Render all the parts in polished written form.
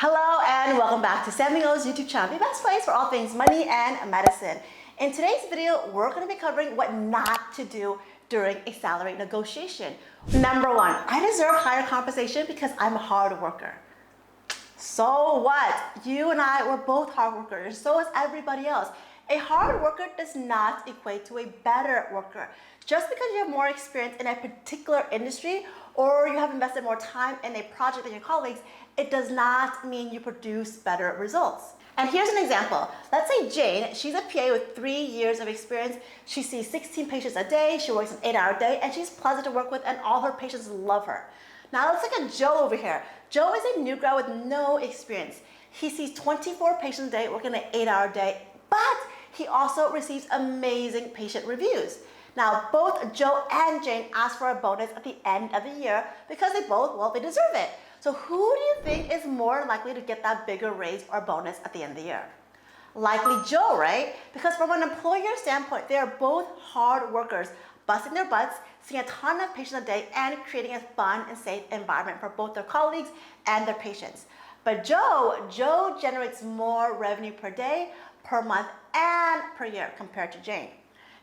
Hello and welcome back to Samuel's YouTube channel, the best place for all things money and medicine. In today's video, we're going to be covering what not to do during a salary negotiation. Number one, I deserve higher compensation because I'm a hard worker. So what? You and I, we're both hard workers, and so is everybody else. A hard worker does not equate to a better worker. Just because you have more experience in a particular industry or you have invested more time in a project than your colleagues, it does not mean you produce better results. And here's an example. Let's say Jane, she's a PA with 3 years of experience. She sees 16 patients a day, she works an 8-hour day, and she's pleasant to work with, and all her patients love her. Now let's look at Joe over here. Joe is a new grad with no experience. He sees 24 patients a day, working an 8-hour day, but he also receives amazing patient reviews. Now, both Joe and Jane ask for a bonus at the end of the year because they both, well, they deserve it. So who do you think is more likely to get that bigger raise or bonus at the end of the year? Likely Joe, right? Because from an employer standpoint, they are both hard workers, busting their butts, seeing a ton of patients a day, and creating a fun and safe environment for both their colleagues and their patients. But Joe generates more revenue per day, per month, and per year compared to Jane.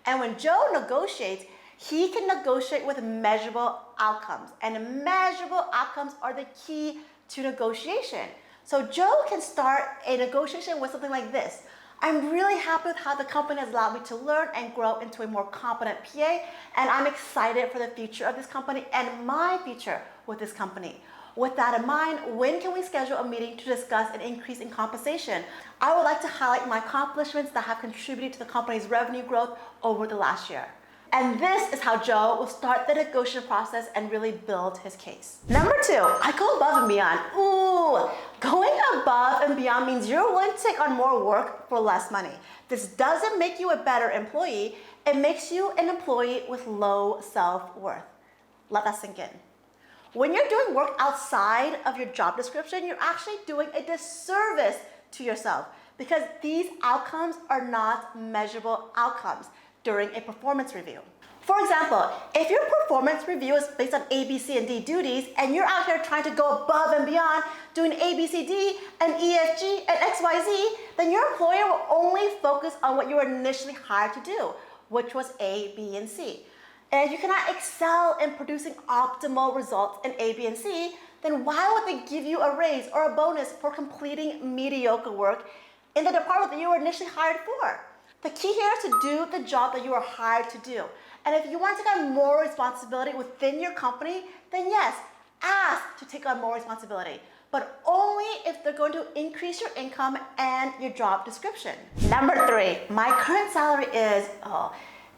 And when Joe negotiates, he can negotiate with measurable outcomes. And measurable outcomes are the key to negotiation. So Joe can start a negotiation with something like this. I'm really happy with how the company has allowed me to learn and grow into a more competent PA, and I'm excited for the future of this company and my future with this company. With that in mind, when can we schedule a meeting to discuss an increase in compensation? I would like to highlight my accomplishments that have contributed to the company's revenue growth over the last year. And this is how Joe will start the negotiation process and really build his case. Number two, I go above and beyond. Ooh, going above and beyond means you're willing to take on more work for less money. This doesn't make you a better employee. It makes you an employee with low self-worth. Let that sink in. When you're doing work outside of your job description, you're actually doing a disservice to yourself because these outcomes are not measurable outcomes during a performance review. For example, if your performance review is based on A, B, C, and D duties, and you're out here trying to go above and beyond doing A, B, C, D, and E, F, G, and X, Y, Z, then your employer will only focus on what you were initially hired to do, which was A, B, and C. And if you cannot excel in producing optimal results in A, B, and C, then why would they give you a raise or a bonus for completing mediocre work in the department that you were initially hired for? The key here is to do the job that you were hired to do. And if you want to take on more responsibility within your company, then yes, ask to take on more responsibility, but only if they're going to increase your income and your job description. Number three, my current salary is,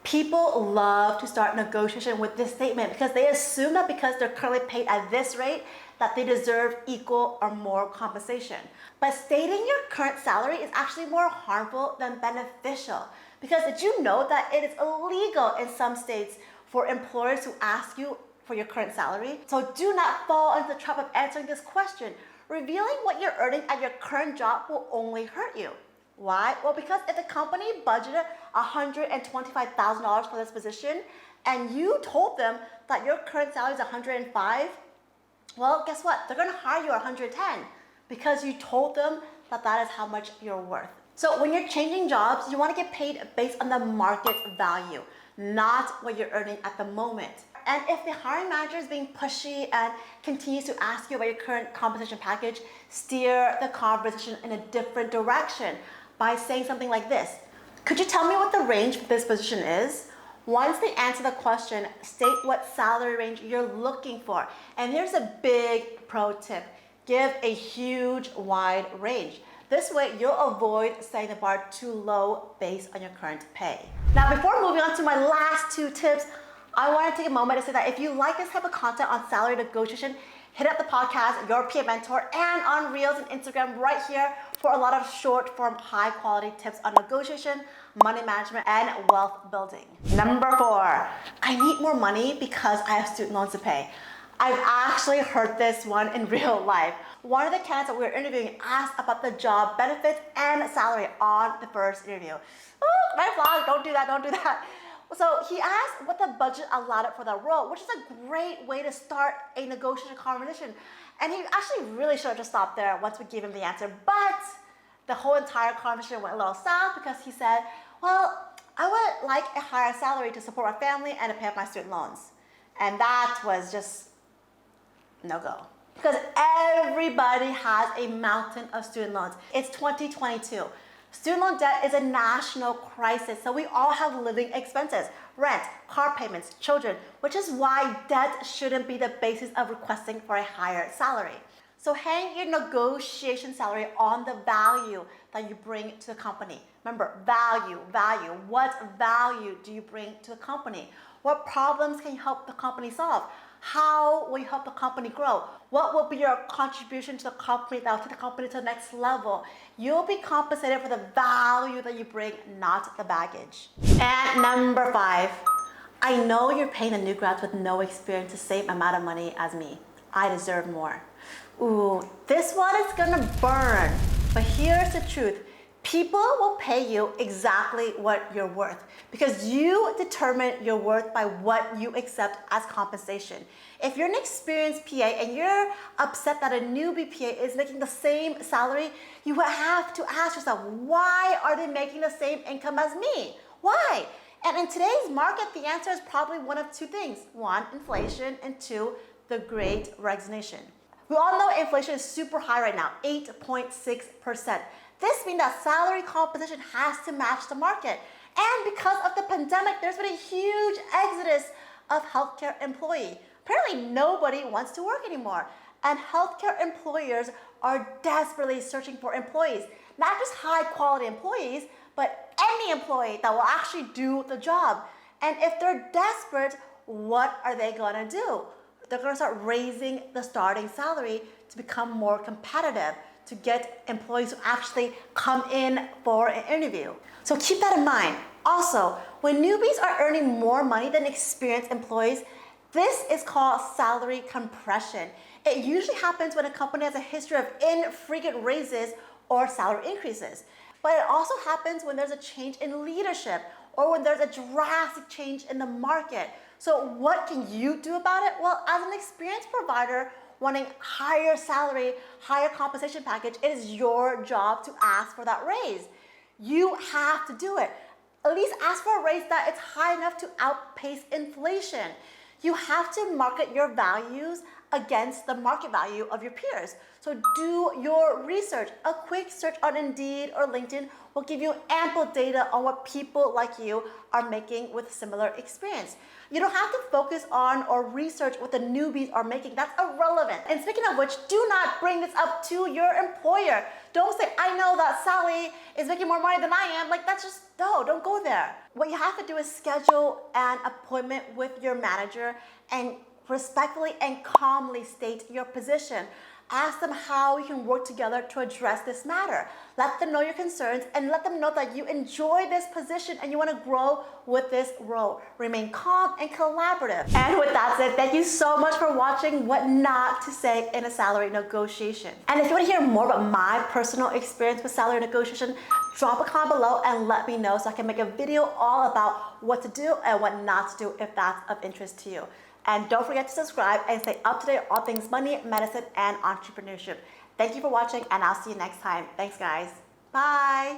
people love to start negotiation with this statement because they assume that because they're currently paid at this rate, that they deserve equal or more compensation. But stating your current salary is actually more harmful than beneficial. Because did you know that it is illegal in some states for employers to ask you for your current salary? So do not fall into the trap of answering this question. Revealing what you're earning at your current job will only hurt you. Why? Well, because if the company budgeted $125,000 for this position and you told them that your current salary is $105,000, well, guess what? They're going to hire you at $110,000 because you told them that that is how much you're worth. So when you're changing jobs, you want to get paid based on the market value, not what you're earning at the moment. And if the hiring manager is being pushy and continues to ask you about your current compensation package, steer the conversation in a different direction by saying something like this. Could you tell me what the range for this position is? Once they answer the question, state what salary range you're looking for. And here's a big pro tip. Give a huge, wide range. This way, you'll avoid setting the bar too low based on your current pay. Now, before moving on to my last two tips, I want to take a moment to say that if you like this type of content on salary negotiation, hit up the podcast, Your PA Mentor, and on Reels and Instagram right here for a lot of short-form, high-quality tips on negotiation, money management, and wealth building. Number four, I need more money because I have student loans to pay. I've actually heard this one in real life. One of the candidates that we were interviewing asked about the job benefits and salary on the first interview. Oh, red flag, don't do that, don't do that. So he asked what the budget allotted for that role, which is a great way to start a negotiation conversation. And he actually really should have just stopped there once we gave him the answer. But the whole entire conversation went a little south because he said, well, I would like a higher salary to support my family and to pay off my student loans. And that was just no go. Because everybody has a mountain of student loans. It's 2022. Student loan debt is a national crisis, so we all have living expenses, rent, car payments, children, which is why debt shouldn't be the basis of requesting for a higher salary. So hang your negotiation salary on the value that you bring to the company. Remember, value. What value do you bring to the company? What problems can you help the company solve? How will you help the company grow? What will be your contribution to the company that will take the company to the next level? You'll be compensated for the value that you bring, not the baggage. And number 5, I know you're paying the new grads with no experience the same amount of money as me. I deserve more. Ooh, this one is gonna burn. But here's the truth. People will pay you exactly what you're worth because you determine your worth by what you accept as compensation. If you're an experienced PA and you're upset that a newbie PA is making the same salary, you have to ask yourself, why are they making the same income as me? Why? And in today's market, the answer is probably one of 2 things. 1, inflation, and 2, the Great Resignation. We all know inflation is super high right now, 8.6%. This means that salary compensation has to match the market. And because of the pandemic, there's been a huge exodus of healthcare employees. Apparently, nobody wants to work anymore. And healthcare employers are desperately searching for employees. Not just high quality employees, but any employee that will actually do the job. And if they're desperate, what are they gonna do? They're gonna start raising the starting salary to become more competitive, to get employees to actually come in for an interview. So keep that in mind. Also, when newbies are earning more money than experienced employees, this is called salary compression. It usually happens when a company has a history of infrequent raises or salary increases. But it also happens when there's a change in leadership or when there's a drastic change in the market. So what can you do about it? Well, as an experienced provider wanting higher salary, higher compensation package, it is your job to ask for that raise. You have to do it. At least ask for a raise that it's high enough to outpace inflation. You have to market your values against the market value of your peers. So do your research. A quick search on Indeed or LinkedIn will give you ample data on what people like you are making with similar experience. You don't have to focus on or research what the newbies are making. That's irrelevant. And speaking of which, do not bring this up to your employer. Don't say, I know that Sally is making more money than I am. Like, that's just, no, don't go there. What you have to do is schedule an appointment with your manager and respectfully and calmly state your position. Ask them how you can work together to address this matter. Let them know your concerns and let them know that you enjoy this position and you want to grow with this role. Remain calm and collaborative. And with that said, thank you so much for watching What Not to Say in a Salary Negotiation. And if you want to hear more about my personal experience with salary negotiation, drop a comment below and let me know so I can make a video all about what to do and what not to do if that's of interest to you. And don't forget to subscribe and stay up to date on all things money, medicine, and entrepreneurship. Thank you for watching, and I'll see you next time. Thanks, guys. Bye.